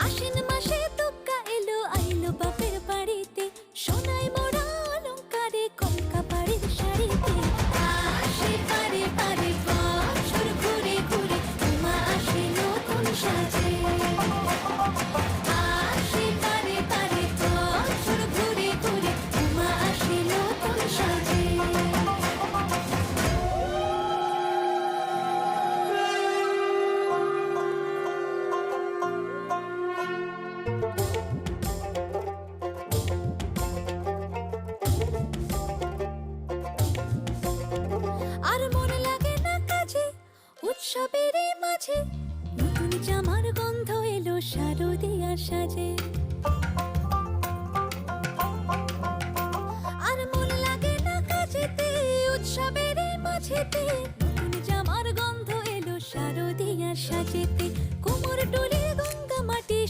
আশ্বিন মাসে তুক্কা এলো আইলো বাপের বাড়িতে, সোনায় মোড়া অলংকারে কলকা বাড়ির শাড়িতে। আসে পারে পারে বছর ঘুরে ঘুরে, উমা আসে নতুন সাজে। আসে পারে পারে বছর ঘুরে ঘুরে, উমা আসে নতুন সাজে। আর মন লাগে না কাজে উৎসবের এই মাঝে, নতুন জামার গন্ধ এলো শারদিয়ার সাজে। আর মন লাগে না কাজেতে উৎসবের এই মাঝেতে, নতুন জামার গন্ধ এলো শারদিয়ার সাজেতে। কোমর